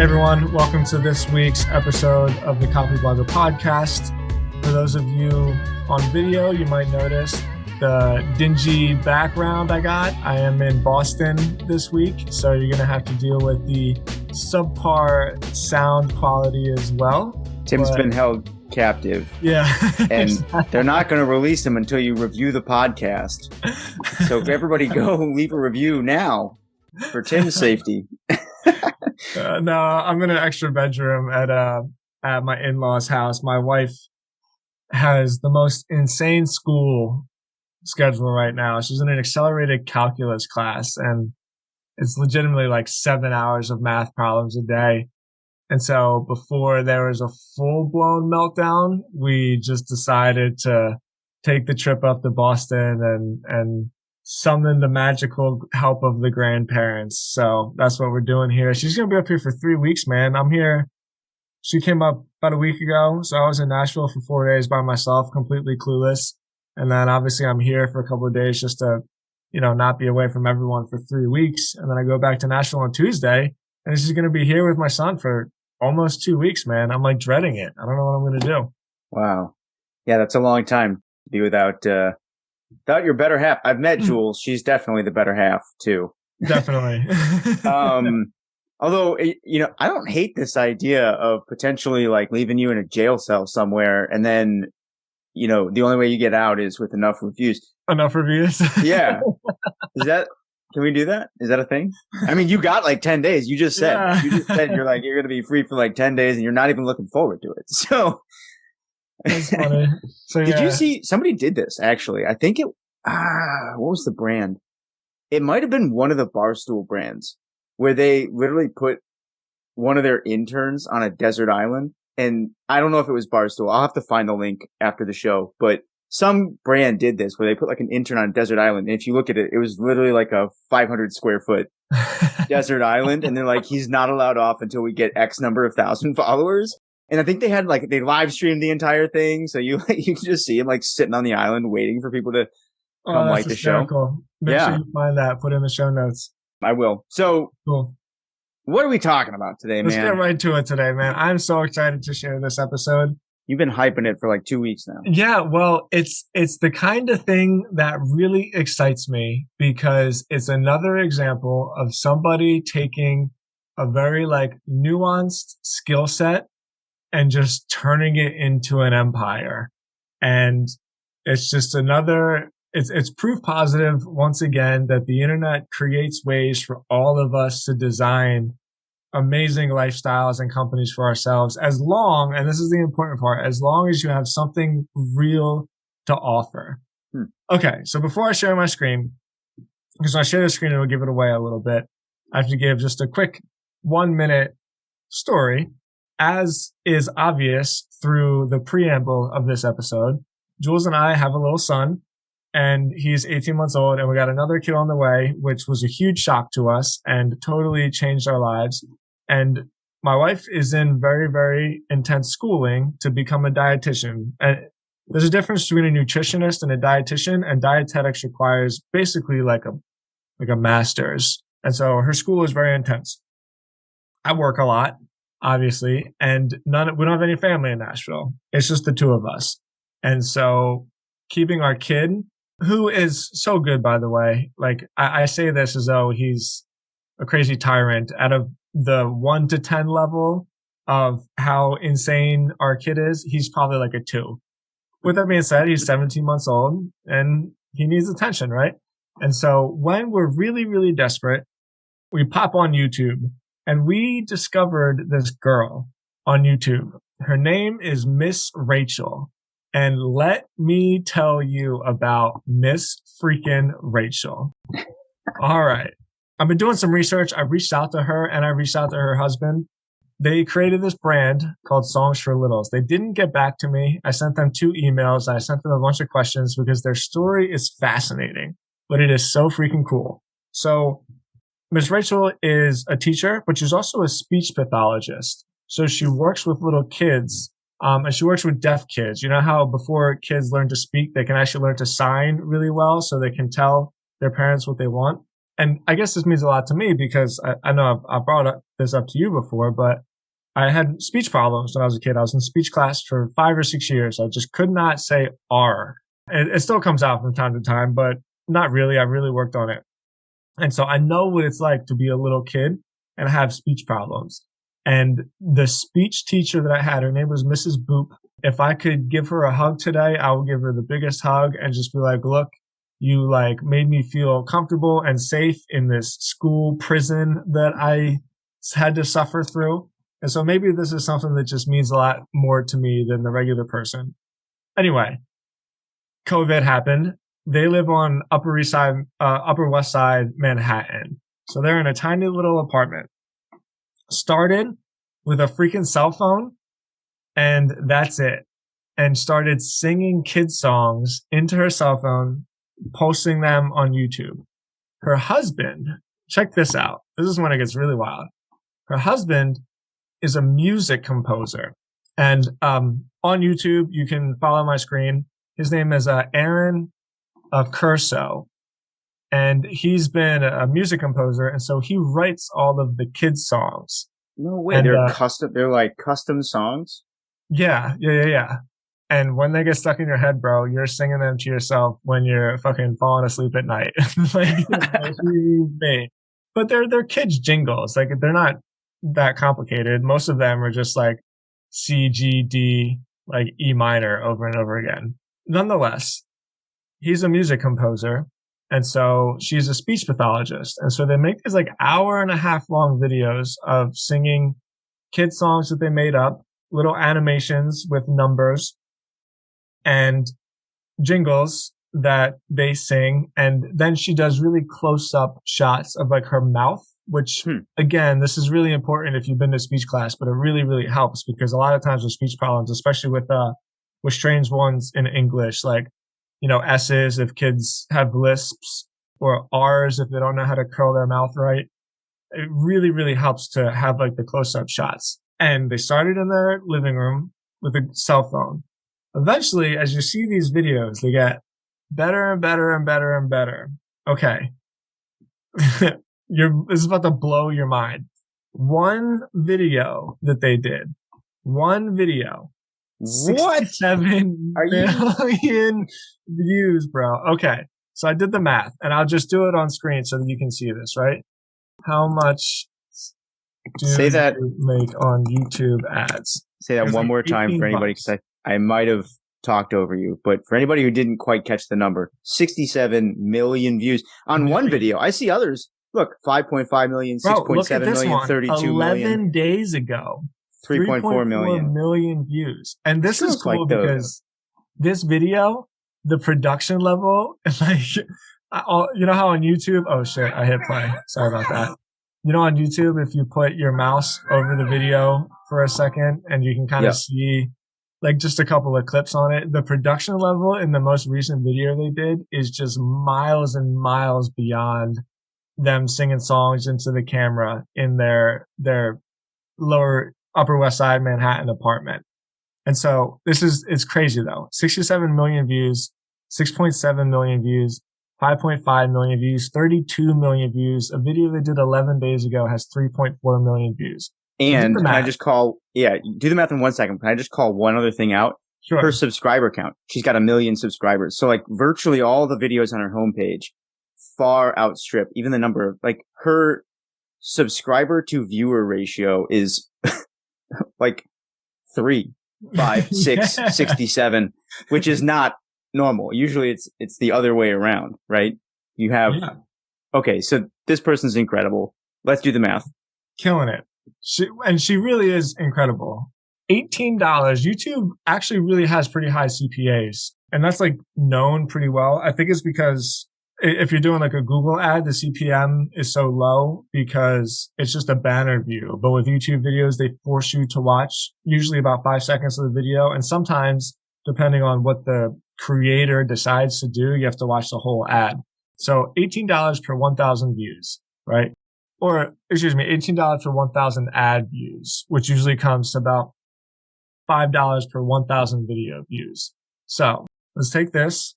everyone, welcome to this week's episode of the Coffee Blogger podcast. For those of you on video, you might notice the dingy background I got. I am in Boston this week, so you're going to have to deal with the subpar sound quality as well. Tim's been held captive. Yeah. And they're not going to release him until you review the podcast. So if everybody go leave a review now for Tim's safety. No, I'm in an extra bedroom at my in-laws' house. My wife has the most insane school schedule right now. She's in an accelerated calculus class, and it's legitimately like 7 hours of math problems a day. And so before there was a full-blown meltdown, we just decided to take the trip up to Boston and summon the magical help of the grandparents. So that's what we're doing here. She's going to be up here for 3 weeks, man. I'm here. She came up about a week ago. So I was in Nashville for 4 days by myself, completely clueless. And then obviously I'm here for a couple of days just to, not be away from everyone for 3 weeks. And then I go back to Nashville on Tuesday, and she's going to be here with my son for almost 2 weeks, man. I'm like dreading it. I don't know what I'm going to do. Wow. Yeah, that's a long time to be without your better half. I've met Jules. She's definitely the better half too. Definitely. Although, I don't hate this idea of potentially like leaving you in a jail cell somewhere. And then, the only way you get out is with enough reviews. Enough reviews? Yeah. Can we do that? Is that a thing? I mean, you got like 10 days. You just said, you're going to be free for like 10 days and you're not even looking forward to it. So. That's funny. So, Did you see somebody did this actually? I think what was the brand? It might have been one of the Barstool brands where they literally put one of their interns on a desert island. And I don't know if it was Barstool. I'll have to find the link after the show, but some brand did this where they put like an intern on a desert island. And if you look at it, it was literally like a 500 square foot desert island. And they're like, he's not allowed off until we get X number of thousand followers. And I think they live streamed the entire thing. So you can just see him like sitting on the island waiting for people to come like the show. Make sure you find that. Put it in the show notes. I will. So cool. What are we talking about today, man? Let's get right to it today, man. I'm so excited to share this episode. You've been hyping it for like 2 weeks now. Yeah, well, it's the kind of thing that really excites me because it's another example of somebody taking a very like nuanced skill set and just turning it into an empire. And it's just it's proof positive once again that the internet creates ways for all of us to design amazing lifestyles and companies for ourselves as long, and this is the important part, as long as you have something real to offer. Okay. So before I share my screen, because when I share the screen, it'll give it away a little bit. I have to give just a quick 1 minute story. As is obvious through the preamble of this episode, Jules and I have a little son, and he's 18 months old, and we got another kid on the way, which was a huge shock to us and totally changed our lives. And my wife is in very, very intense schooling to become a dietitian. And there's a difference between a nutritionist and a dietitian, and dietetics requires basically like a master's. And so her school is very intense. I work a lot, obviously, and we don't have any family in Nashville. It's just the two of us. And so keeping our kid, who is so good, by the way, like I say this as though he's a crazy tyrant. Out of the 1 to 10 level of how insane our kid is, he's probably like a 2. With that being said, he's 17 months old and he needs attention, right? And so when we're really, really desperate, we pop on YouTube. And we discovered this girl on YouTube. Her name is Miss Rachel. And let me tell you about Miss freaking Rachel. All right. I've been doing some research. I reached out to her and I reached out to her husband. They created this brand called Songs for Littles. They didn't get back to me. I sent them 2 emails. I sent them a bunch of questions because their story is fascinating, but it is so freaking cool. So Miss Rachel is a teacher, but she's also a speech pathologist. So she works with little kids, and she works with deaf kids. You know how before kids learn to speak, they can actually learn to sign really well so they can tell their parents what they want? And I guess this means a lot to me because I know I've brought this up to you before, but I had speech problems when I was a kid. I was in speech class for 5 or 6 years. I just could not say R. It still comes out from time to time, but not really. I really worked on it. And so I know what it's like to be a little kid and have speech problems. And the speech teacher that I had, her name was Mrs. Boop. If I could give her a hug today, I would give her the biggest hug and just be like, look, you like made me feel comfortable and safe in this school prison that I had to suffer through. And so maybe this is something that just means a lot more to me than the regular person. Anyway, COVID happened. They live on Upper West Side, Manhattan. So they're in a tiny little apartment. Started with a freaking cell phone, and that's it. And started singing kids songs into her cell phone, posting them on YouTube. Her husband, check this out. This is when it gets really wild. Her husband is a music composer. And on YouTube, you can follow my screen. His name is Aaron Curso. And he's been a music composer. And so he writes all of the kids' songs. No way. And, they're like custom songs? Yeah. And when they get stuck in your head, bro, you're singing them to yourself when you're fucking falling asleep at night. Like, but they're kids jingles. Like, they're not that complicated. Most of them are just like C, G, D, like E minor over and over again. Nonetheless, he's a music composer. And so she's a speech pathologist. And so they make these like 1.5 hour long videos of singing kid songs that they made up, little animations with numbers and jingles that they sing. And then she does really close up shots of like her mouth, which again, this is really important if you've been to speech class, but it really, really helps because a lot of times with speech problems, especially with strange ones in English, like, you know, S's if kids have lisps or R's if they don't know how to curl their mouth right. It really, really helps to have like the close up shots. And they started in their living room with a cell phone. Eventually, as you see these videos, they get better and better and better and better. Okay. This is about to blow your mind. One video that they did, What? 67 million views, bro. Okay. So I did the math and I'll just do it on screen so that you can see this, right? How much do you make on YouTube ads? Say that one more time for anybody, because I might have talked over you, but for anybody who didn't quite catch the number, 67 million views on one video. I see others. Look, 5.5 million, 6.7 million, 32 million. 11 days ago. 3.4 million views. And this is cool because this video, the production level, like, you know how on YouTube, oh shit, I hit play. Sorry about that. You know, on YouTube, if you put your mouse over the video for a second and you can kind of see like just a couple of clips on it, the production level in the most recent video they did is just miles and miles beyond them singing songs into the camera in their Upper West Side Manhattan apartment. And so it's crazy though. 67 million views, 6.7 million views, 5.5 million views, 32 million views. A video they did 11 days ago has 3.4 million views. And can I just do the math in 1 second. Can I just call one other thing out? Sure. Her subscriber count. She's got 1 million subscribers. So like virtually all the videos on her homepage far outstrip even the number of, like, her subscriber to viewer ratio is like 3, 5, 6, 67, which is not normal. Usually it's the other way around, right? You have, okay, so this person's incredible. Let's do the math. Killing it. She really is incredible. $18. YouTube actually really has pretty high CPAs, and that's like known pretty well. I think it's because if you're doing like a Google ad, the CPM is so low because it's just a banner view. But with YouTube videos, they force you to watch usually about 5 seconds of the video. And sometimes, depending on what the creator decides to do, you have to watch the whole ad. So $18 per 1,000 views, right? Or, excuse me, $18 per 1,000 ad views, which usually comes to about $5 per 1,000 video views. So let's take this.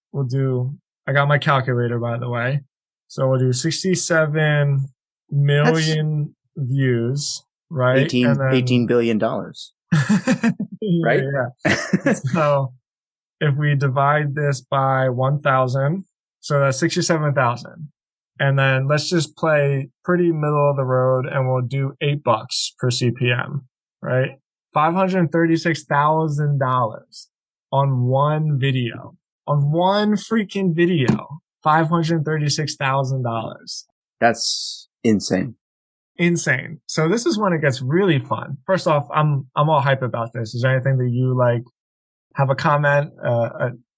I got my calculator, by the way. So we'll do 67 That's million views, right? And $18 then, billion, right? yeah. So if we divide this by 1,000, so that's 67,000. And then let's just play pretty middle of the road and we'll do $8 per CPM, right? $536,000 on one video, on one freaking video, $536,000. That's insane. Insane. So this is when it gets really fun. First off, I'm all hype about this. Is there anything that you like have a comment,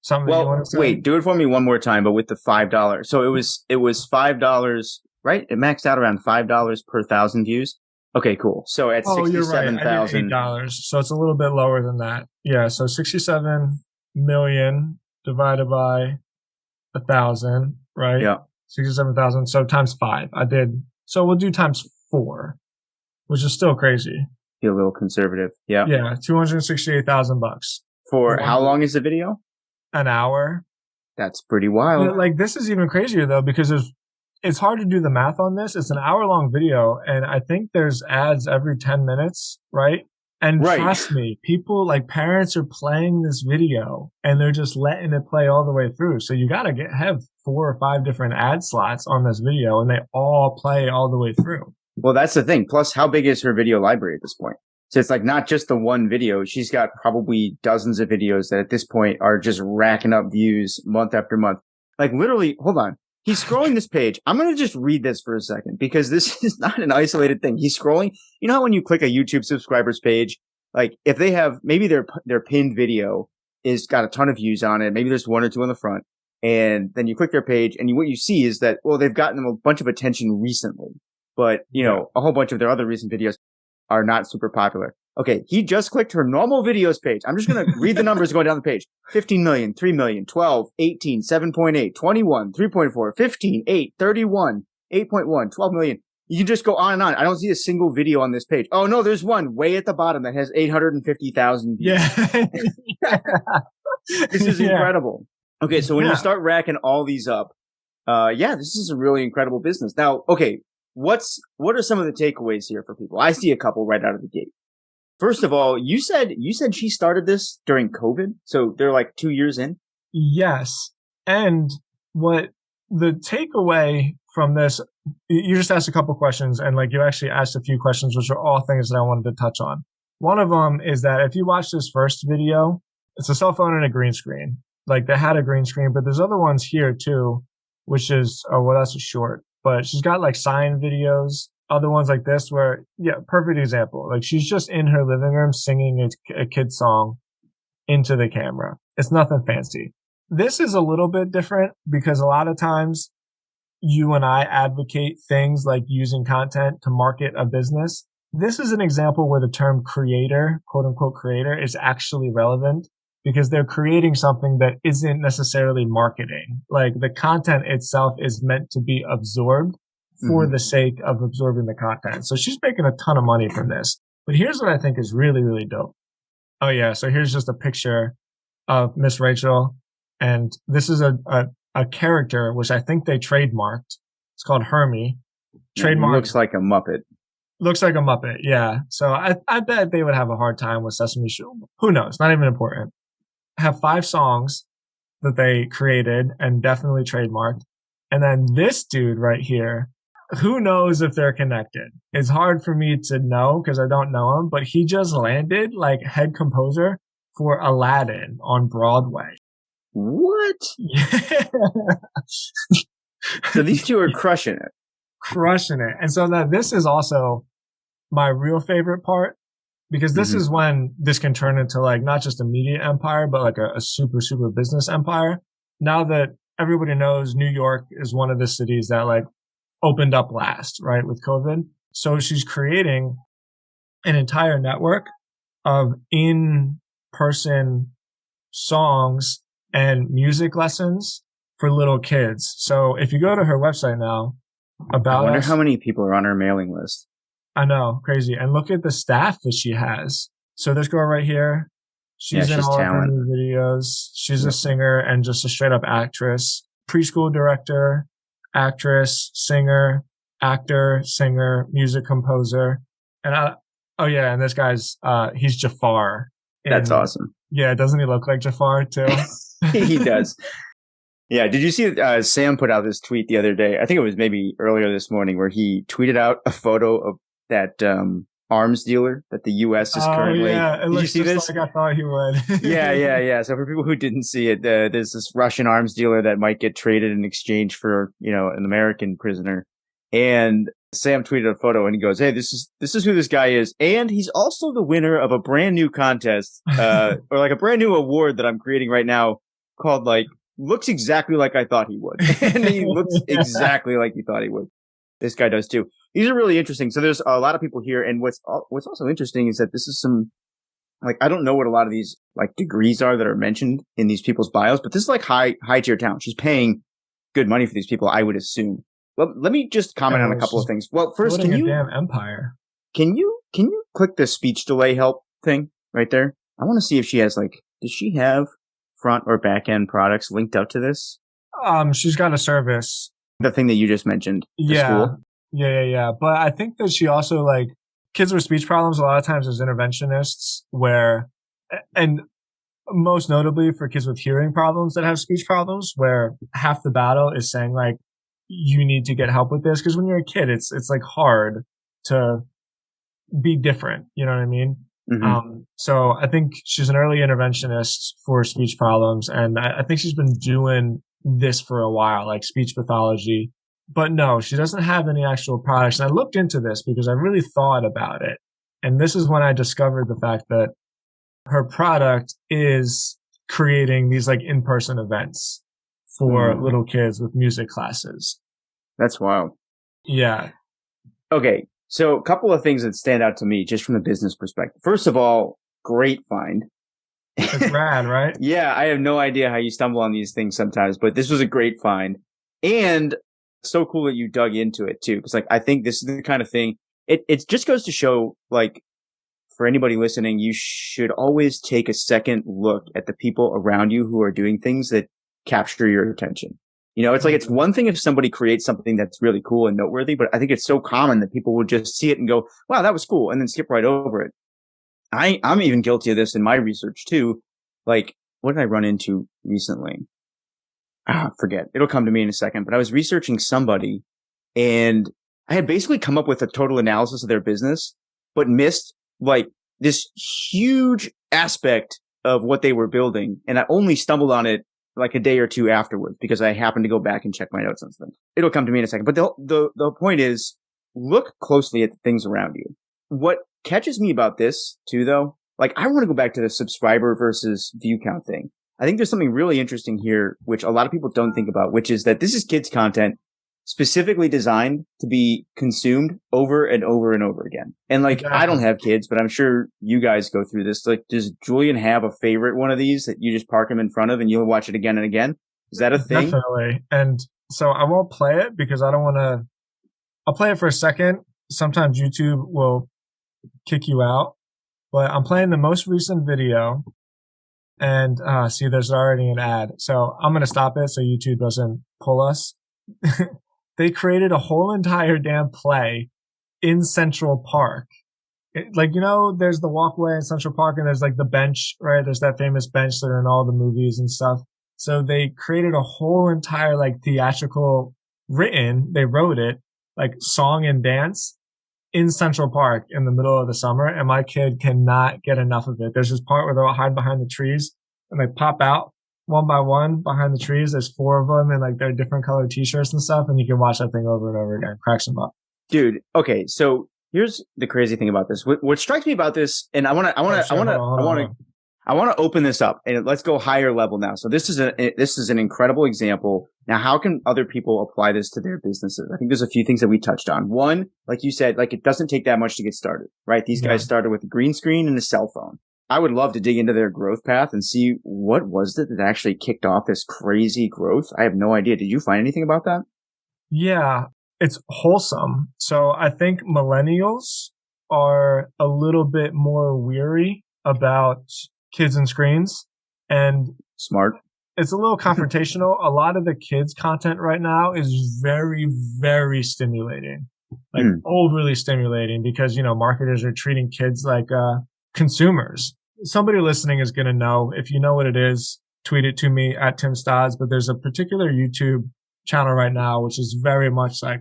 something that you want to say? Wait, do it for me one more time, but with the $5. So it was $5, right? It maxed out around $5 per 1,000 views. Okay, cool. So at you're right. I did $67,000, $8, so it's a little bit lower than that. Yeah, so 67 million divided by 1,000, right? yeah, 67,000. So times 5. I did. So we'll do times 4, which is still crazy. be a little conservative. Yeah. Yeah, $268,000 For how long is the video? An hour. That's pretty wild. Like this is even crazier though because it's hard to do the math on this. It's an hour-long video, and I think there's ads every 10 minutes, right? And trust me, people like parents are playing this video and they're just letting it play all the way through. So you got to have 4 or 5 different ad slots on this video and they all play all the way through. Well, that's the thing. Plus, how big is her video library at this point? So it's like not just the one video. She's got probably dozens of videos that at this point are just racking up views month after month. Like literally, hold on. He's scrolling this page. I'm going to just read this for a second because this is not an isolated thing. He's scrolling. You know how when you click a YouTube subscribers page, like if they have maybe their pinned video is got a ton of views on it. Maybe there's 1 or 2 on the front. And then you click their page and what you see is that, well, they've gotten a bunch of attention recently, but you know, a whole bunch of their other recent videos are not super popular. Okay, he just clicked her normal videos page. I'm just going to read the numbers going down the page. 15 million, 3 million, 12, 18, 7.8, 21, 3.4, 15, 8, 31, 8.1, 12 million. You can just go on and on. I don't see a single video on this page. Oh, no, there's one way at the bottom that has 850,000 views. Yeah. This is incredible. Okay, so when you start racking all these up, this is a really incredible business. Now, okay, what are some of the takeaways here for people? I see a couple right out of the gate. First of all, you said she started this during COVID, so they're like 2 years in? Yes. And what the takeaway from this, you just asked a couple questions and like you actually asked a few questions, which are all things that I wanted to touch on. One of them is that if you watch this first video, it's a cell phone and a green screen. Like they had a green screen, but there's other ones here too, which is, that's a short, but she's got like sign videos. Other ones like this where, perfect example. Like she's just in her living room singing a kid's song into the camera. It's nothing fancy. This is a little bit different because a lot of times you and I advocate things like using content to market a business. This is an example where the term creator, quote unquote creator, is actually relevant because they're creating something that isn't necessarily marketing. Like the content itself is meant to be absorbed for the sake of absorbing the content. So she's making a ton of money from this. But here's what I think is really, really dope. Oh yeah. So here's just a picture of Miss Rachel. And this is a character, which I think they trademarked. It's called Hermie. Trademark. Looks like a Muppet. Looks like a Muppet. Yeah. So I bet they would have a hard time with Sesame Street. Who knows? Not even important. Have 5 songs that they created and definitely trademarked. And then this dude right here, who knows if they're connected? It's hard for me to know because I don't know him, but he just landed like head composer for Aladdin on Broadway. What? Yeah. So these two are crushing it. Crushing it. And so that this is also my real favorite part because this is when this can turn into like not just a media empire, but like a super, super business empire. Now that everybody knows New York is one of the cities that like opened up last, right, with COVID. So she's creating an entire network of in-person songs and music lessons for little kids. So if you go to her website now, about I wonder how many people are on her mailing list. I know, crazy. And look at the staff that she has. So this girl right here, she's in all of her new videos. She's a singer and just a straight up actress, preschool director, actress, singer, actor, singer, music composer. And oh yeah, and this guy's, he's Jafar That's in, awesome. yeah, doesn't he look like Jafar too? He does. Yeah. Did you see Sam put out this tweet the other day? I think it was maybe earlier this morning where he tweeted out a photo of that arms dealer that the U.S. is Oh currently. yeah, it Did you looks see just this? like I thought he would. Yeah. So for people who didn't see it, there's this Russian arms dealer that might get traded in exchange for, an American prisoner. And Sam tweeted a photo and he goes, "Hey, this is who this guy is. And he's also the winner of a brand new contest, or like a brand new award that I'm creating right now called like looks exactly like I thought he would." And he looks exactly like you thought he would. This guy does too. These are really interesting. So there's a lot of people here. And what's also interesting is that this is some, like, I don't know what a lot of these like degrees are that are mentioned in these people's bios, but this is like high tier talent. She's paying good money for these people, I would assume. Let me just comment on a couple of things. Well, first, building a damn empire. Can you click the speech delay help thing right there? I want to see if she has like, does she have front or back end products linked up to this? She's got a service. The thing that you just mentioned. The school. Yeah. But I think that she also like kids with speech problems. A lot of times there's interventionists where, and most notably for kids with hearing problems that have speech problems, where half the battle is saying like, you need to get help with this. Cause when you're a kid, it's like hard to be different. You know what I mean? Mm-hmm. So I think she's an early interventionist for speech problems. And I think she's been doing this for a while, like speech pathology. But no, she doesn't have any actual products. And I looked into this because I really thought about it. And this is when I discovered the fact that her product is creating these like in-person events for little kids with music classes. That's wild. Yeah. Okay. So a couple of things that stand out to me just from the business perspective. First of all, great find. It's rad, right? Yeah. I have no idea how you stumble on these things sometimes, but this was a great find. And so cool that you dug into it too. Cause like, I think this is the kind of thing, it just goes to show like, for anybody listening, you should always take a second look at the people around you who are doing things that capture your attention. It's like, it's one thing if somebody creates something that's really cool and noteworthy, but I think it's so common that people would just see it and go, wow, that was cool, and then skip right over it. I'm even guilty of this in my research too. Like, what did I run into recently? Forget. It'll come to me in a second, but I was researching somebody and I had basically come up with a total analysis of their business, but missed like this huge aspect of what they were building. And I only stumbled on it like a day or two afterwards because I happened to go back and check my notes on something. It'll come to me in a second. But the point is, look closely at the things around you. What catches me about this too, though, like I want to go back to the subscriber versus view count thing. I think there's something really interesting here, which a lot of people don't think about, which is that this is kids content specifically designed to be consumed over and over and over again. And like, exactly. I don't have kids, but I'm sure you guys go through this. Like, does Julian have a favorite one of these that you just park him in front of and you'll watch it again and again? Is that a thing? Definitely. And so I won't play it because I don't want to, I'll play it for a second. Sometimes YouTube will kick you out, but I'm playing the most recent video and see, there's already an ad. So I'm going to stop it so YouTube doesn't pull us. They created a whole entire damn play in Central Park. There's the walkway in Central Park and there's like the bench, right? There's that famous bench that are in all the movies and stuff. So they created a whole entire like theatrical they wrote it like song and dance in Central Park in the middle of the summer. And my kid cannot get enough of it. There's this part where they'll hide behind the trees and they pop out one by one behind the trees. There's 4 of them and like they're different colored t-shirts and stuff. And you can watch that thing over and over again. Cracks them up. Dude. Okay. So here's the crazy thing about this. What strikes me about this, and I want to open this up and let's go higher level now. So this is an incredible example. Now, how can other people apply this to their businesses? I think there's a few things that we touched on. One, like you said, like it doesn't take that much to get started, right? These guys started with a green screen and a cell phone. I would love to dig into their growth path and see what was it that actually kicked off this crazy growth. I have no idea. Did you find anything about that? Yeah, it's wholesome. So I think millennials are a little bit more weary about kids and screens and smart. it's a little confrontational. A lot of the kids' content right now is very, very stimulating, like overly stimulating, because marketers are treating kids like consumers. Somebody listening is going to know. If you know what it is, tweet it to me at Tim Stods. But there's a particular YouTube channel right now which is very much like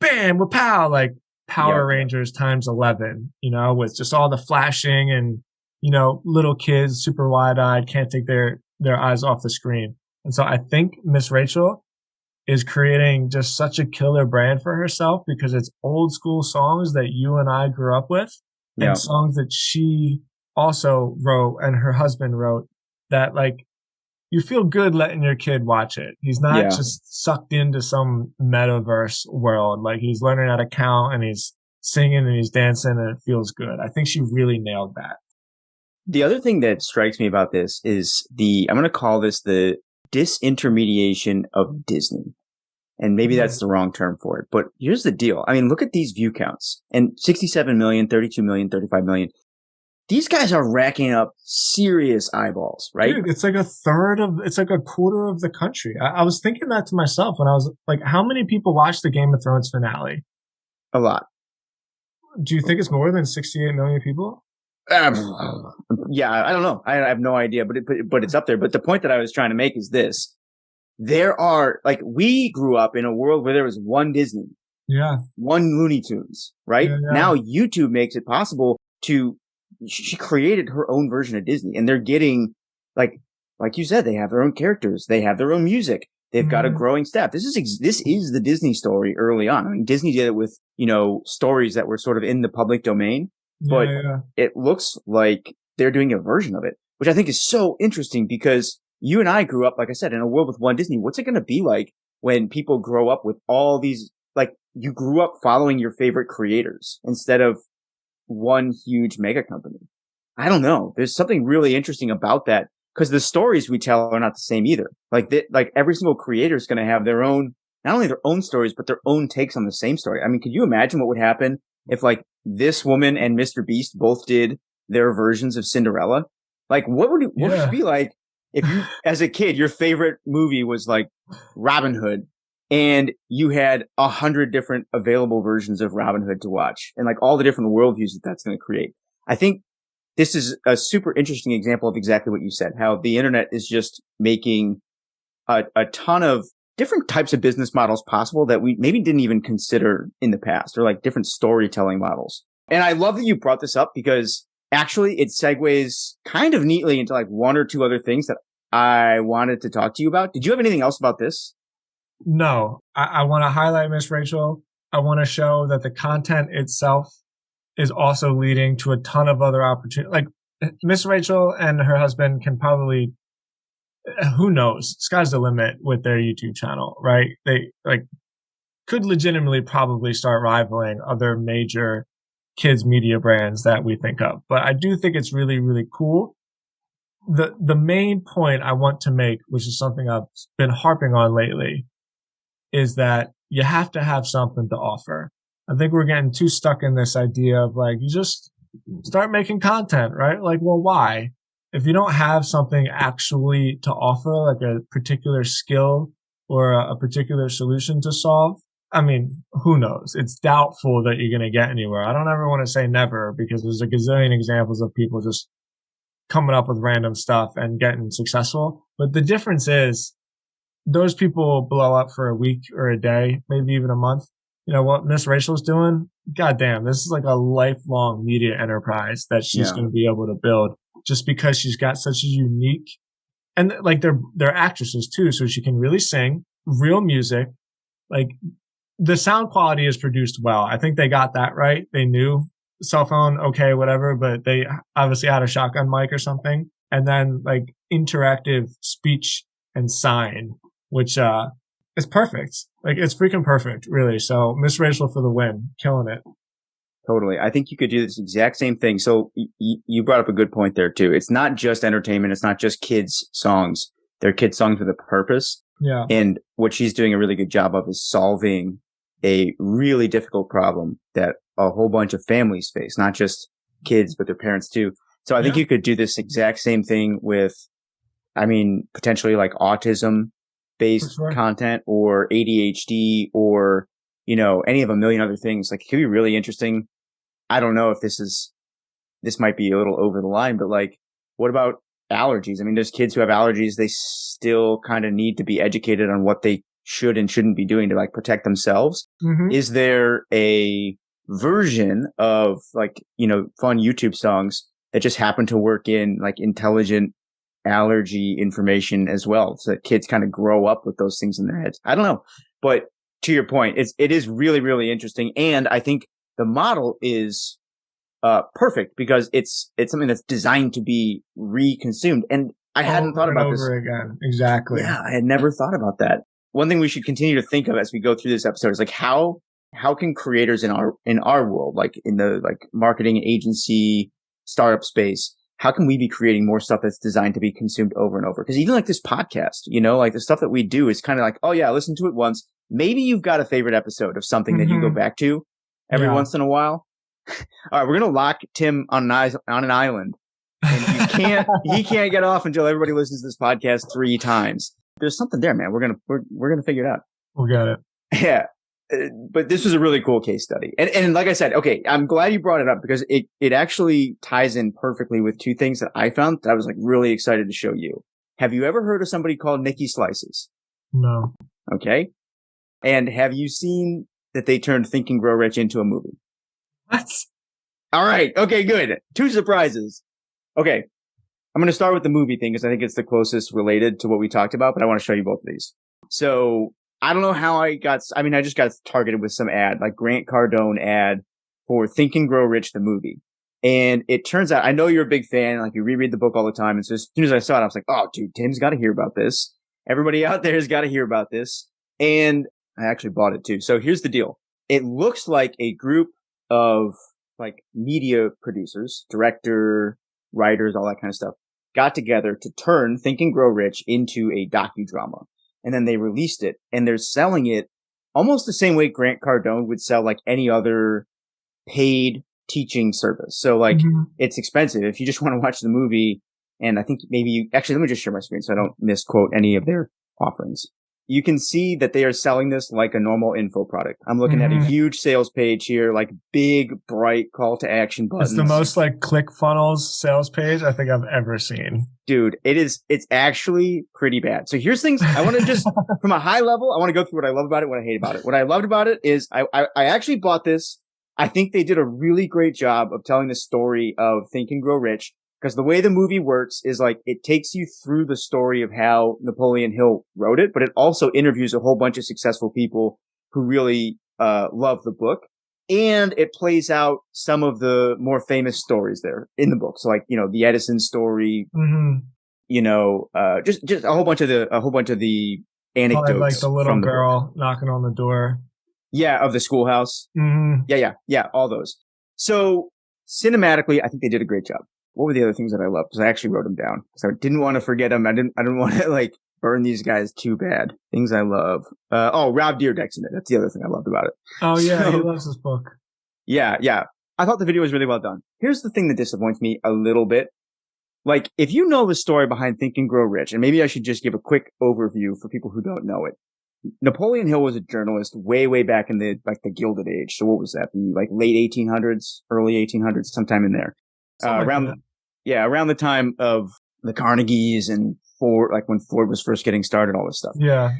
bam with pow, like Power Rangers times 11, with just all the flashing and little kids super wide-eyed, can't take their eyes off the screen. And so I think Miss Rachel is creating just such a killer brand for herself because it's old school songs that you and I grew up with and songs that she also wrote and her husband wrote that like you feel good letting your kid watch it. He's not just sucked into some metaverse world. Like he's learning how to count and he's singing and he's dancing and it feels good. I think she really nailed that. The other thing that strikes me about this is I'm going to call this the disintermediation of Disney. And maybe that's the wrong term for it. But here's the deal. I mean, look at these view counts. And 67 million, 32 million, 35 million. These guys are racking up serious eyeballs, right? Dude, it's like it's like a quarter of the country. I was thinking that to myself when I was like, how many people watched the Game of Thrones finale? A lot. Do you think it's more than 68 million people? Yeah, I don't know. I have no idea, but it's up there. But the point that I was trying to make is this. There are, like, we grew up in a world where there was one Disney. Yeah. One Looney Tunes, right? Yeah. Now YouTube makes it possible she created her own version of Disney, and they're getting, like you said, they have their own characters. They have their own music. They've got a growing staff. This is the Disney story early on. I mean, Disney did it with, stories that were sort of in the public domain, but it looks like they're doing a version of it, which I think is so interesting because you and I grew up, like I said, in a world with one Disney. What's it going to be like when people grow up with all these, like you grew up following your favorite creators instead of one huge mega company? I don't know. There's something really interesting about that because the stories we tell are not the same either. Like every single creator is going to have their own, not only their own stories, but their own takes on the same story. I mean, could you imagine what would happen if like this woman and Mr. Beast both did their versions of Cinderella? Like what would it be like if you, as a kid, your favorite movie was like Robin Hood and you had 100 different available versions of Robin Hood to watch and like all the different worldviews that's going to create? I think this is a super interesting example of exactly what you said, how the internet is just making a ton of different types of business models possible that we maybe didn't even consider in the past, or like different storytelling models. And I love that you brought this up because actually it segues kind of neatly into like one or two other things that I wanted to talk to you about. Did you have anything else about this? No, I want to highlight Miss Rachel. I want to show that the content itself is also leading to a ton of other opportunities. Like Miss Rachel and her husband can probably, who knows, sky's the limit with their YouTube channel, right? They like could legitimately probably start rivaling other major kids media brands that we think of. But I do think it's really, really cool. The main point I want to make, which is something I've been harping on lately, is that you have to have something to offer. I think we're getting too stuck in this idea of like, you just start making content, right? Like, well, why? If you don't have something actually to offer, like a particular skill or a particular solution to solve, I mean, who knows? It's doubtful that you're going to get anywhere. I don't ever want to say never because there's a gazillion examples of people just coming up with random stuff and getting successful. But the difference is those people blow up for a week or a day, maybe even a month. You know what Miss Rachel's doing? Goddamn, this is like a lifelong media enterprise that she's going to be able to build just because she's got such a unique, and like they're actresses too, so she can really sing real music. Like the sound quality is produced well. I think they got that right. They knew cell phone, okay, whatever, but they obviously had a shotgun mic or something. And then like interactive speech and sign, which is perfect. Like it's freaking perfect, really. So Miss Rachel for the win, killing it. Totally. I think you could do this exact same thing. So you brought up a good point there too. It's not just entertainment. It's not just kids songs. They're kids songs with a purpose. Yeah. And what she's doing a really good job of is solving a really difficult problem that a whole bunch of families face, not just kids, but their parents too. So I think you could do this exact same thing with I mean, potentially like autism based sure. content or ADHD or, any of a million other things. Like, it could be really interesting. I don't know if this might be a little over the line, but like, what about allergies? I mean, there's kids who have allergies. They still kind of need to be educated on what they should and shouldn't be doing to like protect themselves. Mm-hmm. Is there a version of like, fun YouTube songs that just happen to work in like intelligent allergy information as well, so that kids kind of grow up with those things in their heads? I don't know. But to your point, it is really, really interesting. And I think the model is perfect because it's something that's designed to be reconsumed. And I hadn't thought about this. Over again. Exactly. Yeah, I had never thought about that. One thing we should continue to think of as we go through this episode is like how can creators in our world, like in the like marketing agency startup space, how can we be creating more stuff that's designed to be consumed over and over? Because even like this podcast, like the stuff that we do is kind of like, oh yeah, listen to it once. Maybe you've got a favorite episode of something that you go back to every once in a while. All right, we're gonna lock Tim on an island, and he can't get off until everybody listens to this podcast 3 times. There's something there, man. We're gonna figure it out. We'll get it. Yeah. But this was a really cool case study. And like I said, okay, I'm glad you brought it up because it actually ties in perfectly with 2 things that I found that I was like really excited to show you. Have you ever heard of somebody called Nikki Slices? No. Okay. And have you seen that they turned Think and Grow Rich into a movie? What? All right. Okay, good. 2 surprises. Okay. I'm going to start with the movie thing because I think it's the closest related to what we talked about, but I want to show you both of these. So I don't know how I just got targeted with some ad, like Grant Cardone ad for Think and Grow Rich, the movie. And it turns out, I know you're a big fan, like you reread the book all the time. And so as soon as I saw it, I was like, oh, dude, Tim's got to hear about this. Everybody out there has got to hear about this. And I actually bought it too. So here's the deal. It looks like a group of like media producers, director, writers, all that kind of stuff, got together to turn Think and Grow Rich into a docudrama. And then they released it, and they're selling it almost the same way Grant Cardone would sell like any other paid teaching service. So like it's expensive if you just want to watch the movie. And I think maybe let me just share my screen so I don't misquote any of their offerings. You can see that they are selling this like a normal info product. I'm looking at a huge sales page here, like big, bright call to action buttons. It's the most like ClickFunnels sales page I think I've ever seen. Dude, it's actually pretty bad. So here's things I want to just, from a high level, I want to go through what I love about it, what I hate about it. What I loved about it is I actually bought this. I think they did a really great job of telling the story of Think and Grow Rich. Because the way the movie works is like it takes you through the story of how Napoleon Hill wrote it, but it also interviews a whole bunch of successful people who really love the book. And it plays out some of the more famous stories there in the book. So like, the Edison story, just a whole bunch of the anecdotes. Probably like the little girl knocking on the door. Yeah, of the schoolhouse. Yeah, all those. So cinematically, I think they did a great job. What were the other things that I loved? Because I actually wrote them down. So I didn't want to forget them. I didn't want to like burn these guys too bad. Things I love. Rob Dyrdek's in it. That's the other thing I loved about it. Oh yeah, he loves this book. Yeah. I thought the video was really well done. Here's the thing that disappoints me a little bit. Like, if you know the story behind Think and Grow Rich, and maybe I should just give a quick overview for people who don't know it. Napoleon Hill was a journalist way, way back in the Gilded Age. So what was that? The late 1800s, early 1800s, sometime in there. Around the time of the Carnegies and Ford, like when Ford was first getting started, all this stuff. Yeah.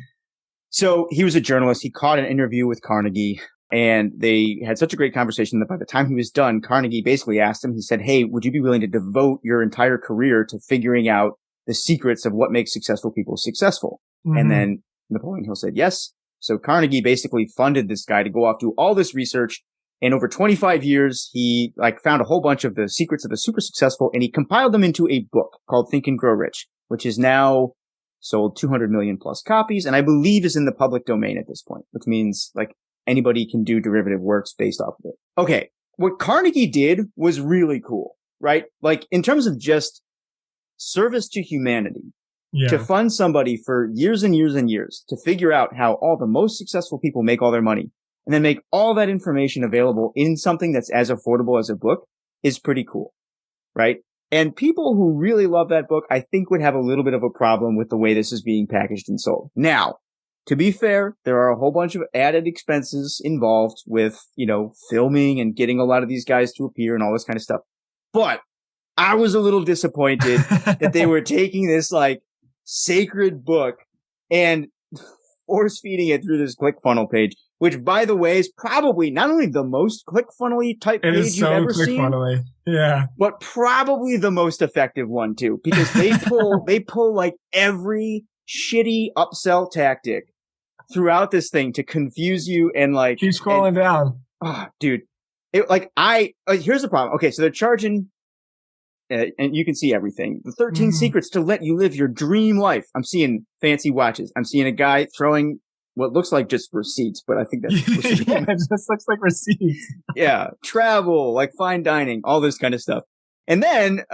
So he was a journalist. He caught an interview with Carnegie, and they had such a great conversation that by the time he was done, Carnegie basically asked him, he said, hey, would you be willing to devote your entire career to figuring out the secrets of what makes successful people successful? And then Napoleon Hill said yes. So Carnegie basically funded this guy to go off, do all this research. And over 25 years, he found a whole bunch of the secrets of the super successful, and he compiled them into a book called Think and Grow Rich, which is now sold 200 million plus copies, and I believe is in the public domain at this point, which means anybody can do derivative works based off of it. Okay. What Carnegie did was really cool, right? In terms of just service to humanity, to fund somebody for years and years and years to figure out how all the most successful people make all their money, and then make all that information available in something that's as affordable as a book is pretty cool, right? And people who really love that book, I think would have a little bit of a problem with the way this is being packaged and sold. Now, to be fair, there are a whole bunch of added expenses involved with, filming and getting a lot of these guys to appear and all this kind of stuff. But I was a little disappointed that they were taking this like sacred book and force feeding it through this ClickFunnels page, which, by the way, is probably not only the most ClickFunnels-y type page you've ever seen, yeah, but probably the most effective one too, because they pull like every shitty upsell tactic throughout this thing to confuse you and like keep scrolling down. Oh, dude, here's the problem. Okay, so they're charging. And you can see everything. The 13 secrets to let you live your dream life. I'm seeing fancy watches. I'm seeing a guy throwing what looks like just receipts, but I think that's yeah, it just looks like receipts. Yeah, travel, like fine dining, all this kind of stuff. And then,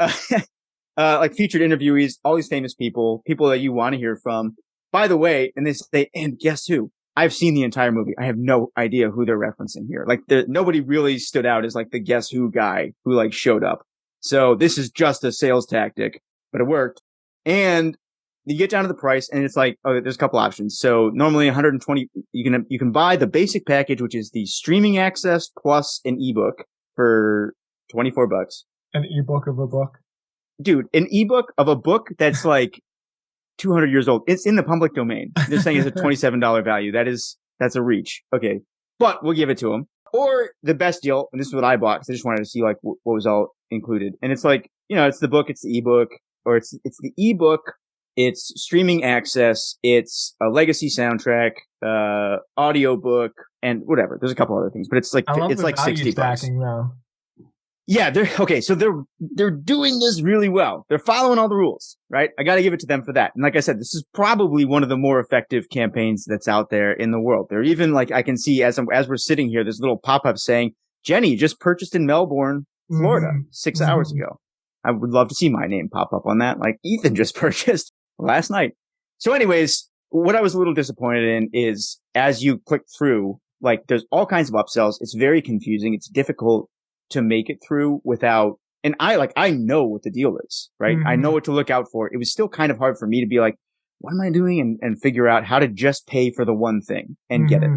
like featured interviewees, all these famous people that you want to hear from. By the way, and they say, and guess who? I've seen the entire movie. I have no idea who they're referencing here. Like, nobody really stood out as like the guess who guy who like showed up. So this is just a sales tactic, but it worked. And you get down to the price and it's like, there's a couple options. So normally 120, you can buy the basic package, which is the streaming access plus an ebook for $24. An ebook of a book? Dude, an ebook of a book that's like 200 years old. It's in the public domain. They're saying it's a $27 value. That's a reach. Okay. But we'll give it to them. Or the best deal, and this is what I bought because I just wanted to see like what was all included. And it's like, it's the book, it's the ebook, or it's the ebook, it's streaming access, it's a legacy soundtrack, audio book, and whatever. There's a couple other things, but it's like $60. Though. Yeah, they're doing this really well. They're following all the rules, right? I got to give it to them for that. And like I said, this is probably one of the more effective campaigns that's out there in the world. They're even like, I can see as we're sitting here, there's a little pop-up saying, Jenny just purchased in Melbourne, Florida, 6 hours ago. I would love to see my name pop up on that. Like Ethan just purchased last night. So anyways, what I was a little disappointed in is as you click through, like there's all kinds of upsells. It's very confusing. It's difficult to make it through without, and I know what the deal is, right? I know what to look out for. It was still kind of hard for me to be like, what am I doing? And figure out how to just pay for the one thing and get it.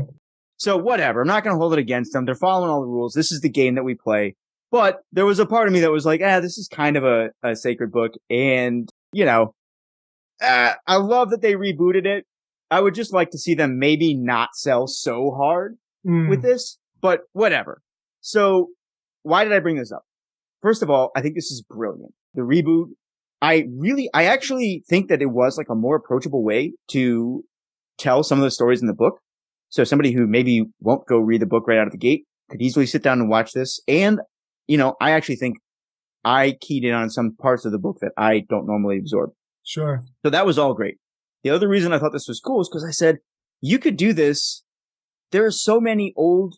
So whatever. I'm not going to hold it against them. They're following all the rules. This is the game that we play. But there was a part of me that was like, this is kind of a sacred book. And, I love that they rebooted it. I would just like to see them maybe not sell so hard with this, but whatever. So why did I bring this up? First of all, I think this is brilliant. The reboot, I actually think that it was like a more approachable way to tell some of the stories in the book. So somebody who maybe won't go read the book right out of the gate could easily sit down and watch this. And, I actually think I keyed in on some parts of the book that I don't normally absorb. Sure. So that was all great. The other reason I thought this was cool is because I said, you could do this. There are so many old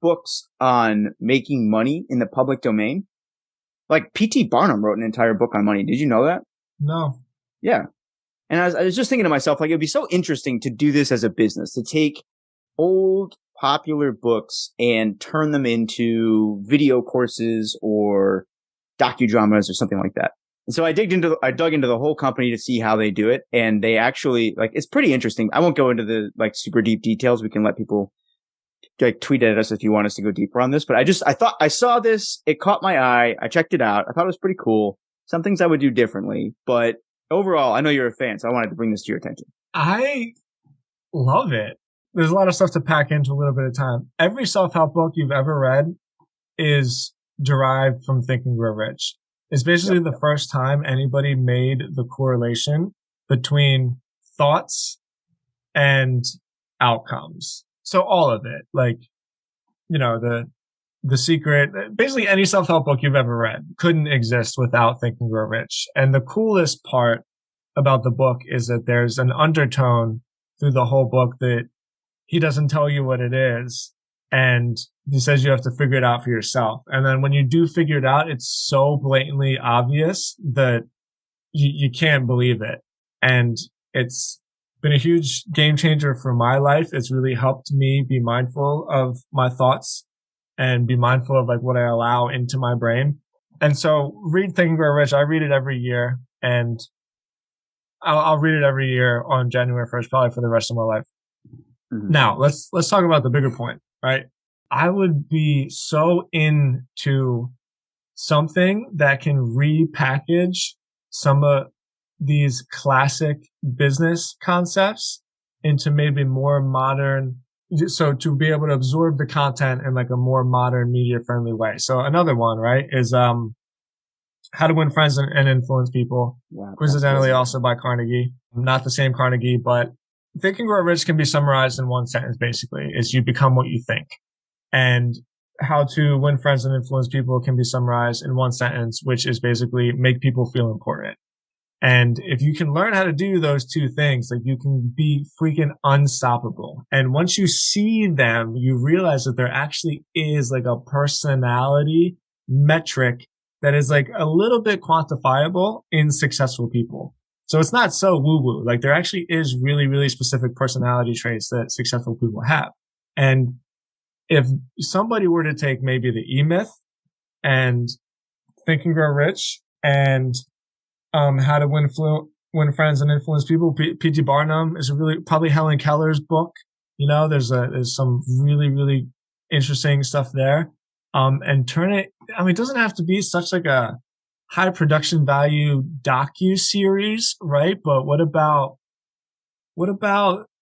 books on making money in the public domain. Like P.T. Barnum wrote an entire book on money. Did you know that? No. Yeah. And I was just thinking to myself, like, it'd be so interesting to do this as a business, to take old popular books and turn them into video courses or docudramas or something like that. And so I dug into the whole company to see how they do it. And they actually, like, it's pretty interesting. I won't go into the like super deep details. We can let people like tweet at us if you want us to go deeper on this. But I saw this. It caught my eye. I checked it out. I thought it was pretty cool. Some things I would do differently, but overall, I know you're a fan, so I wanted to bring this to your attention. I love it. There's a lot of stuff to pack into a little bit of time. Every self-help book you've ever read is derived from Think and Grow Rich. It's basically the first time anybody made the correlation between thoughts and outcomes. So all of it, like, the secret, basically any self-help book you've ever read couldn't exist without Think and Grow Rich. And the coolest part about the book is that there's an undertone through the whole book that he doesn't tell you what it is. And he says you have to figure it out for yourself. And then when you do figure it out, it's so blatantly obvious that you can't believe it. And it's been a huge game changer for my life. It's really helped me be mindful of my thoughts and be mindful of like what I allow into my brain. And so read Think and Grow Rich. I read it every year, and I'll read it every year on January 1st, probably for the rest of my life. Mhm. Now let's talk about the bigger point, right? I would be so into something that can repackage some of these classic business concepts into maybe more modern, so to be able to absorb the content in like a more modern media friendly way. So another one, right, is How to Win Friends and Influence People, coincidentally also by Carnegie. Not the same Carnegie, but Think and Grow Rich can be summarized in one sentence basically, is you become what you think. And How to Win Friends and Influence People can be summarized in one sentence, which is basically make people feel important. And if you can learn how to do those two things, like you can be freaking unstoppable. And once you see them, you realize that there actually is like a personality metric that is like a little bit quantifiable in successful people. So it's not so woo woo. Like there actually is really, really specific personality traits that successful people have. And if somebody were to take maybe the E-Myth and Think and Grow Rich and How to Win Friends and Influence People, P.T. Barnum is a really, probably Helen Keller's book. You know, there's some really, really interesting stuff there. And turn it, I mean, it doesn't have to be such like a high production value docu-series, right? But what about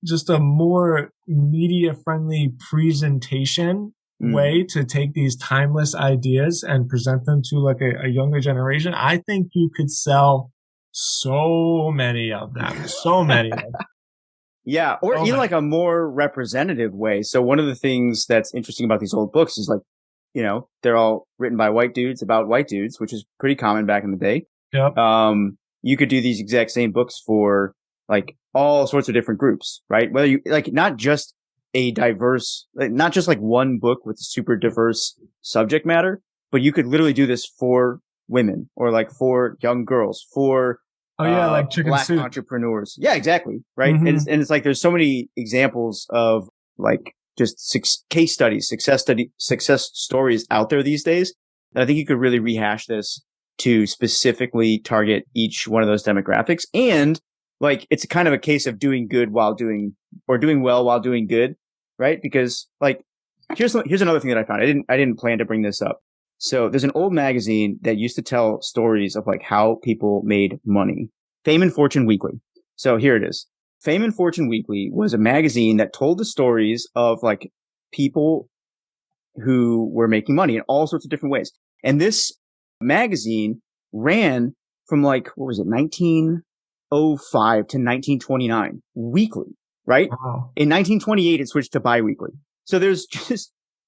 just a more media friendly presentation way to take these timeless ideas and present them to like a younger generation? I think you could sell so many of them, so many of them. Yeah, or even like a more representative way. So one of the things that's interesting about these old books is like, you know, they're all written by white dudes about white dudes, which is pretty common back in the day. Yep. You could do these exact same books for like all sorts of different groups, right? Whether you like not just a diverse, like, not just like one book with super diverse subject matter, but you could literally do this for women or like for young girls, for like Chicken Black Soup entrepreneurs. Yeah, exactly. Right. Mhm. And it's like there's so many examples of like just case studies, success stories out there these days. And I think you could really rehash this to specifically target each one of those demographics. And like, it's kind of a case of doing good while doing, or doing well while doing good. Right. Because like, here's another thing that I found. I didn't plan to bring this up. So there's an old magazine that used to tell stories of like how people made money. Fame and Fortune Weekly. So here it is. Fame and Fortune Weekly was a magazine that told the stories of like people who were making money in all sorts of different ways. And this magazine ran from like, what was it, 1905 to 1929 weekly, right? Wow. In 1928, it switched to biweekly. So there's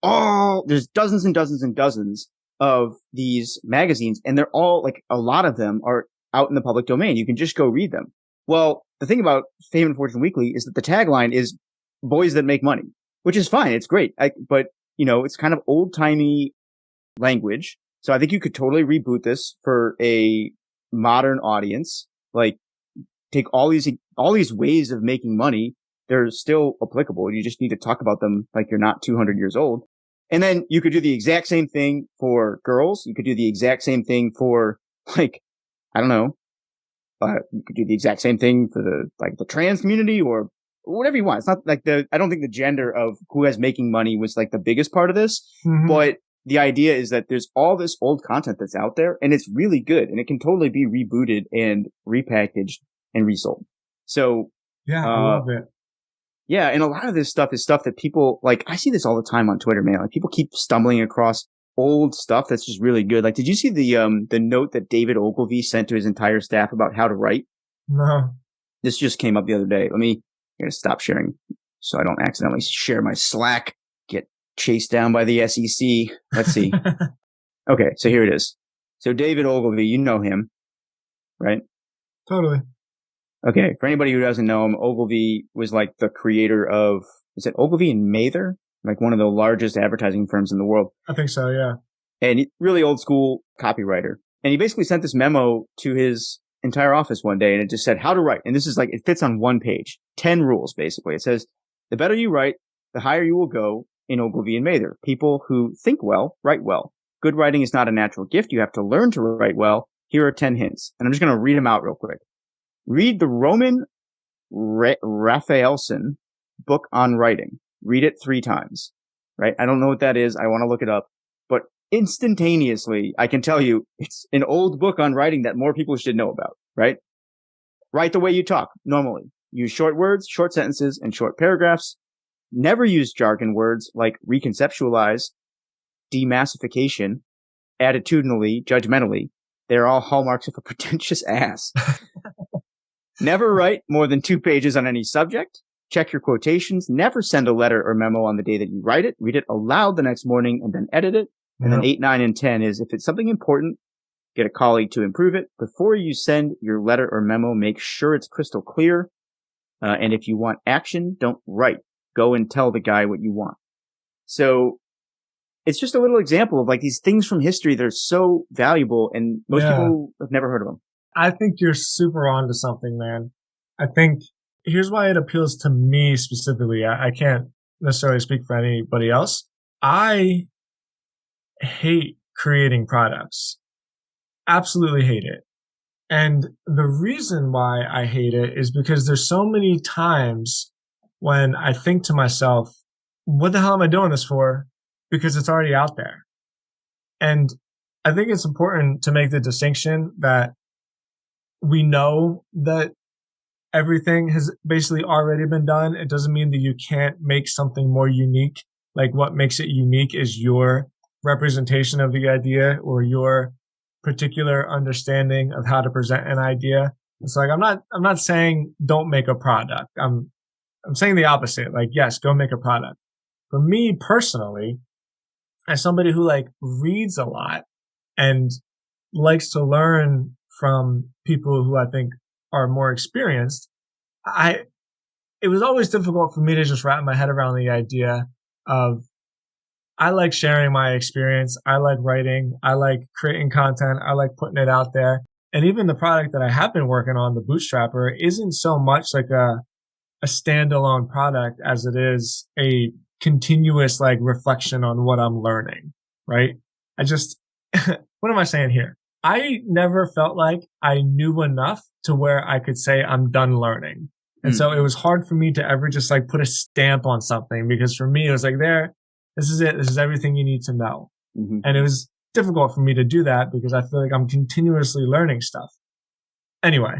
dozens and dozens and dozens of these magazines, and they're all like, a lot of them are out in the public domain. You can just go read them. Well, the thing about Fame and Fortune Weekly is that the tagline is boys that make money, which is fine. It's great. But you know, it's kind of old timey language. So I think you could totally reboot this for a modern audience. Like take all these ways of making money. They're still applicable. You just need to talk about them like you're not 200 years old. And then you could do the exact same thing for girls. You could do the exact same thing for like, I don't know. You could do the exact same thing for the trans community or whatever you want. It's not like I don't think the gender of who has making money was like the biggest part of this, but the idea is that there's all this old content that's out there and it's really good and it can totally be rebooted and repackaged and resold. So yeah, I love it. Yeah, and a lot of this stuff is stuff that people like. I see this all the time on Twitter, man. Like people keep stumbling across old stuff that's just really good. Like, did you see the note that David Ogilvy sent to his entire staff about how to write? No. This just came up the other day. I'm gonna stop sharing so I don't accidentally share my Slack. Get chased down by the SEC. Let's see. Okay, so here it is. So David Ogilvy, you know him, right? Totally. Okay, for anybody who doesn't know him, Ogilvy was like the creator of, is it Ogilvy and Mather? Like one of the largest advertising firms in the world. I think so, yeah. And really old school copywriter. And he basically sent this memo to his entire office one day and it just said how to write. And this is like, it fits on one page. 10 rules, basically. It says, the better you write, the higher you will go in Ogilvy and Mather. People who think well, write well. good writing is not a natural gift. You have to learn to write well. Here are 10 hints. And I'm just going to read them out real quick. Read the Roman Raphaelson book on writing. Read it 3 times, right? I don't know what that is. I want to look it up. But instantaneously, I can tell you it's an old book on writing that more people should know about, right? Write the way you talk normally. Use short words, short sentences, and short paragraphs. Never use jargon words like reconceptualize, demassification, attitudinally, judgmentally. They're all hallmarks of a pretentious ass. Never write more than 2 pages on any subject. Check your quotations. Never send a letter or memo on the day that you write it. Read it aloud the next morning and then edit it. And then 8, 9, and 10 is if it's something important, get a colleague to improve it. Before you send your letter or memo, make sure it's crystal clear. And if you want action, don't write. Go and tell the guy what you want. So it's just a little example of like these things from history that are so valuable and most people have never heard of them. I think you're super on to something, man. I think here's why it appeals to me specifically. I can't necessarily speak for anybody else. I hate creating products. Absolutely hate it. And the reason why I hate it is because there's so many times when I think to myself, what the hell am I doing this for? Because it's already out there. And I think it's important to make the distinction that we know that everything has basically already been done. It doesn't mean that you can't make something more unique. Like what makes it unique is your representation of the idea or your particular understanding of how to present an idea. It's like, I'm not saying don't make a product. I'm saying the opposite. Like, yes, go make a product. For me personally, as somebody who like reads a lot and likes to learn from people who I think are more experienced, it was always difficult for me to just wrap my head around the idea of I like sharing my experience. I like writing. I like creating content. I like putting it out there. And even the product that I have been working on, the Bootstrapper, isn't so much like a standalone product as it is a continuous like reflection on what I'm learning, right? I just, what am I saying here? I never felt like I knew enough to where I could say I'm done learning. And so it was hard for me to ever just like put a stamp on something because for me, it was like this is it. This is everything you need to know. Mm-hmm. And it was difficult for me to do that because I feel like I'm continuously learning stuff. Anyway,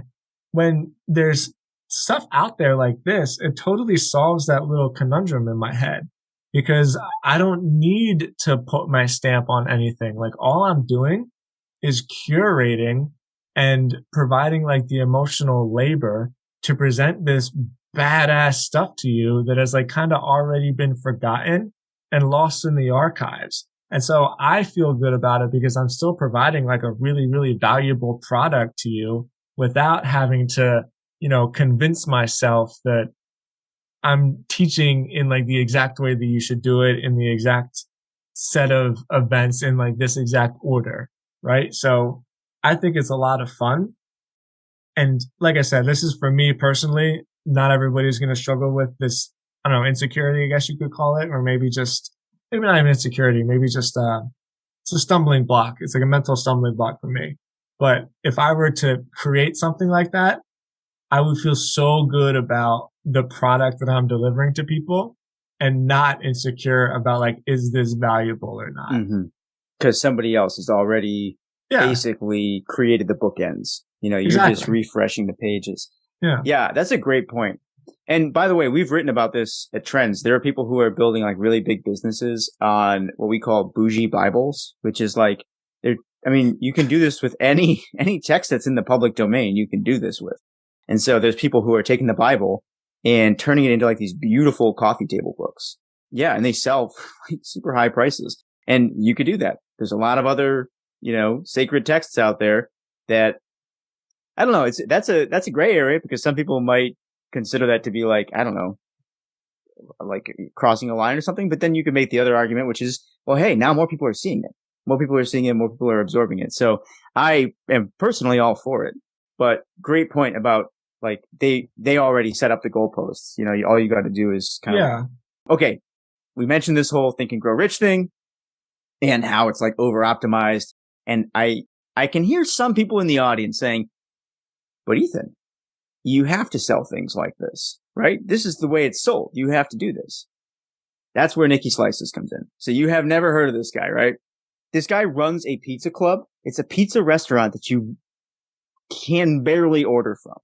when there's stuff out there like this, it totally solves that little conundrum in my head because I don't need to put my stamp on anything. Like all I'm doing is curating and providing like the emotional labor to present this badass stuff to you that has like kind of already been forgotten and lost in the archives. And so I feel good about it because I'm still providing like a really, really valuable product to you without having to, convince myself that I'm teaching in like the exact way that you should do it in the exact set of events in like this exact order. Right. So I think it's a lot of fun. And like I said, this is for me personally. Not everybody's going to struggle with this, I don't know, insecurity, I guess you could call it, or maybe not even insecurity, maybe just, it's a stumbling block. It's like a mental stumbling block for me. But if I were to create something like that, I would feel so good about the product that I'm delivering to people and not insecure about like, is this valuable or not? Because somebody else has already basically created the bookends. You're just refreshing the pages. Yeah, that's a great point. And by the way, we've written about this at Trends. There are people who are building like really big businesses on what we call bougie Bibles, which is like, you can do this with any text that's in the public domain. You can do this with. And so there's people who are taking the Bible and turning it into like these beautiful coffee table books. Yeah. And they sell for like super high prices. And you could do that. There's a lot of other, sacred texts out there that I don't know. That's a gray area because some people might consider that to be like, I don't know, like crossing a line or something. But then you could make the other argument, which is, well, hey, now more people are seeing it. More people are seeing it. More people are absorbing it. So I am personally all for it. But great point about like they already set up the goalposts. All you got to do is kind of. Okay. We mentioned this whole Think and Grow Rich thing. and how it's like over optimized. And I can hear some people in the audience saying, but Ethan, you have to sell things like this, right? This is the way it's sold. You have to do this. That's where Nikki Slices comes in. So you have never heard of this guy, right? This guy runs a pizza club. It's a pizza restaurant that you can barely order from.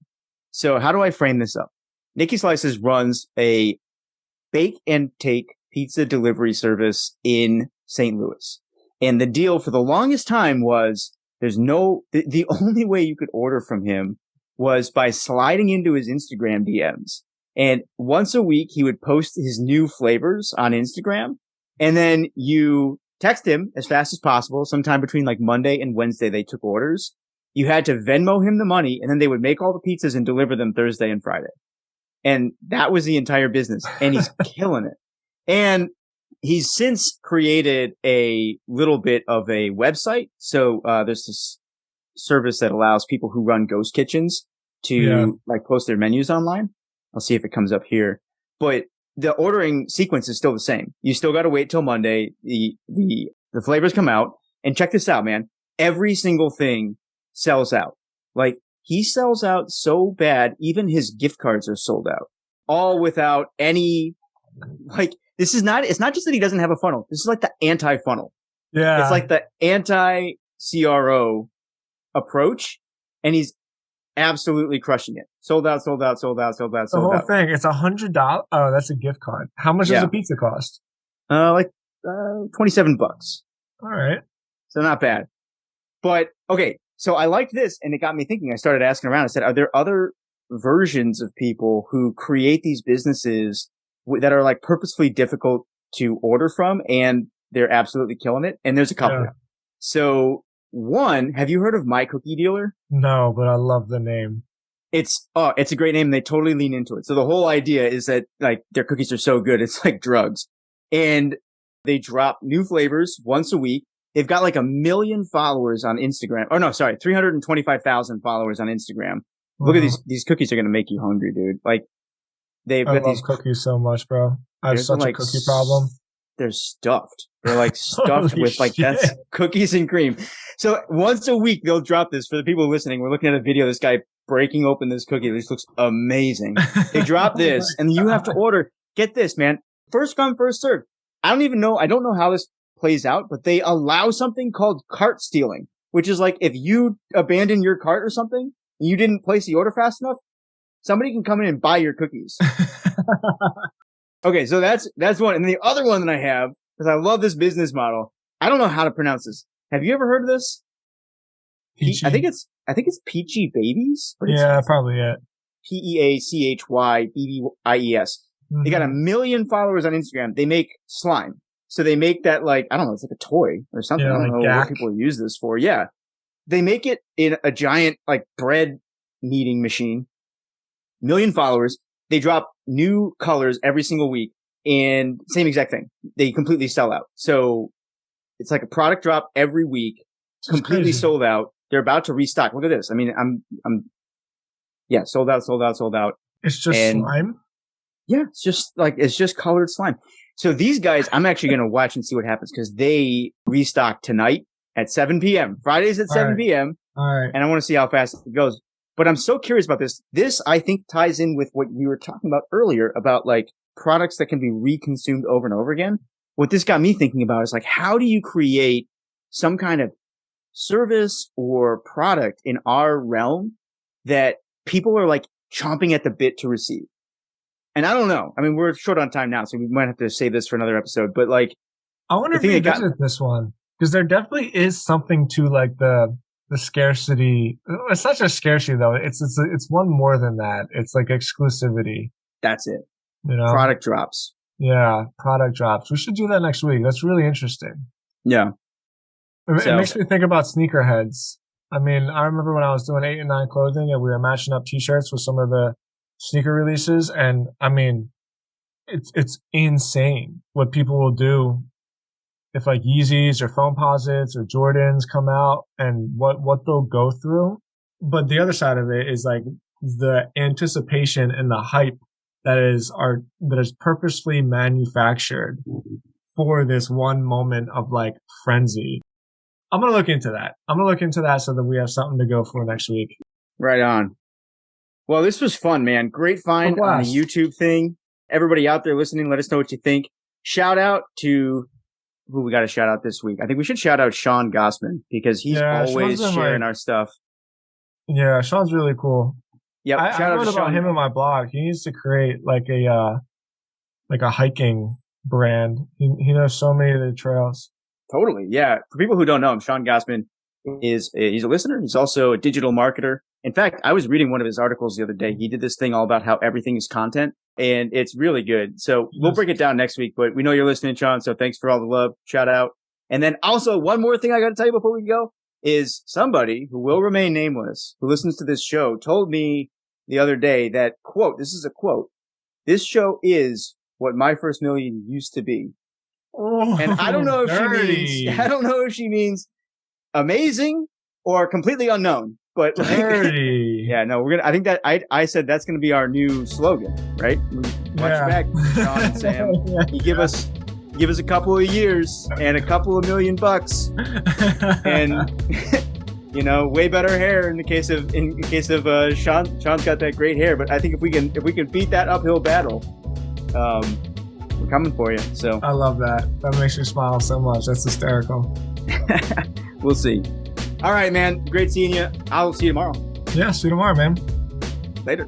So how do I frame this up? Nikki Slices runs a bake and take pizza delivery service in St. Louis. And the deal for the longest time was the only way you could order from him was by sliding into his Instagram DMs. And once a week, he would post his new flavors on Instagram. And then you text him as fast as possible. Sometime between like Monday and Wednesday, they took orders. You had to Venmo him the money, and then they would make all the pizzas and deliver them Thursday and Friday. And that was the entire business. And he's killing it. And he's since created a little bit of a website. So there's this service that allows people who run ghost kitchens to like post their menus online. I'll see if it comes up here. But the ordering sequence is still the same. You still got to wait till Monday. The flavors come out. And check this out, man. Every single thing sells out. Like, he sells out so bad, even his gift cards are sold out. All without any, like, it's not just that he doesn't have a funnel. This is like the anti-funnel. Yeah. It's like the anti-CRO approach, and he's absolutely crushing it. Sold out, sold out, sold out, sold out, sold out. The whole thing. It's $100. Oh, that's a gift card. How much does a pizza cost? Like $27. All right. So not bad. But okay, so I liked this, and it got me thinking. I started asking around. I said, are there other versions of people who create these businesses that are like purposefully difficult to order from, and they're absolutely killing it? And there's a couple. Yeah. So one, have you heard of My Cookie Dealer? No, but I love the name. It's a great name. They totally lean into it. So the whole idea is that like their cookies are so good, it's like drugs. And they drop new flavors once a week. They've got like 1 million followers on Instagram. Oh no, sorry, 325,000 followers on Instagram. Look at these cookies are going to make you hungry, dude. Like, they've got these cookies so much, bro. I have such a cookie problem. They're stuffed. They're like stuffed with like that's cookies and cream. So once a week they'll drop this. For the people listening, we're looking at a video of this guy breaking open this cookie. This looks amazing. They drop this and you have to order. Get this, man. First come, first serve. I don't know how this plays out, but they allow something called cart stealing, which is like if you abandon your cart or something and you didn't place the order fast enough, somebody can come in and buy your cookies. Okay, so that's one. And the other one that I have, because I love this business model, I don't know how to pronounce this. Have you ever heard of this? Peachy. I think it's Peachy Babies. Yeah, probably it. PEACHYBBIES. Mm-hmm. They got 1 million followers on Instagram. They make slime. So they make that like, I don't know, it's like a toy or something. Yeah, I don't know what people use this for. Yeah. They make it in a giant like bread kneading machine. 1 million followers. They drop new colors every single week, and same exact thing. They completely sell out. So it's like a product drop every week, completely sold out. They're about to restock. Look at this. I mean, sold out. It's just slime? Yeah, it's just colored slime. So these guys, I'm actually going to watch and see what happens, because they restock tonight at 7 p.m. Fridays at 7 p.m. All right. And I want to see how fast it goes. But I'm so curious about this. This, I think, ties in with what you were talking about earlier about like products that can be reconsumed over and over again. What this got me thinking about is like, how do you create some kind of service or product in our realm that people are like chomping at the bit to receive? And I don't know. I mean, we're short on time now, so we might have to save this for another episode. But like, I wonder if you visit this one, because there definitely is something to like the scarcity. It's not just scarcity though. It's one more than that. It's like exclusivity. That's it. You know, product drops. Yeah, product drops. We should do that next week. That's really interesting. Yeah. It makes me think about sneakerheads. I mean, I remember when I was doing 8 and 9 clothing and we were matching up t-shirts with some of the sneaker releases, and I mean, it's insane what people will do if like Yeezys or Foamposites or Jordans come out, and what they'll go through. But the other side of it is like the anticipation and the hype that is purposefully manufactured for this one moment of like frenzy. I'm going to look into that. So that we have something to go for next week. Right on. Well, this was fun, man. Great find on the YouTube thing. Everybody out there listening, let us know what you think. Shout out to who we got to shout out this week. I think we should shout out Sean Gossman because he's always sharing our stuff. Yeah, Sean's really cool. Yep. I wrote about him in my blog. He needs to create like a hiking brand. He knows so many of the trails. Totally. Yeah. For people who don't know him, Sean Gossman he's a listener. He's also a digital marketer. In fact, I was reading one of his articles the other day. He did this thing all about how everything is content, and it's really good. So we'll break it down next week, but we know you're listening, Sean. So thanks for all the love. Shout out. And then also one more thing I got to tell you before we go is somebody who will remain nameless, who listens to this show, told me the other day that, quote, this is a quote, "This show is what My First Million used to be." Oh, and I don't know if she means amazing or completely unknown, but like, yeah, no, I think that I said that's going to be our new slogan, right? Watch your back, Sean and Sam. You give us a couple of years and a couple of $1 million, and you know, way better hair in case of Sean. Sean's got that great hair, but I think if we can beat that uphill battle, we're coming for you. So I love that. That makes me smile so much. That's hysterical. We'll see. All right, man. Great seeing you. I'll see you tomorrow. Yeah, see you tomorrow, man. Later.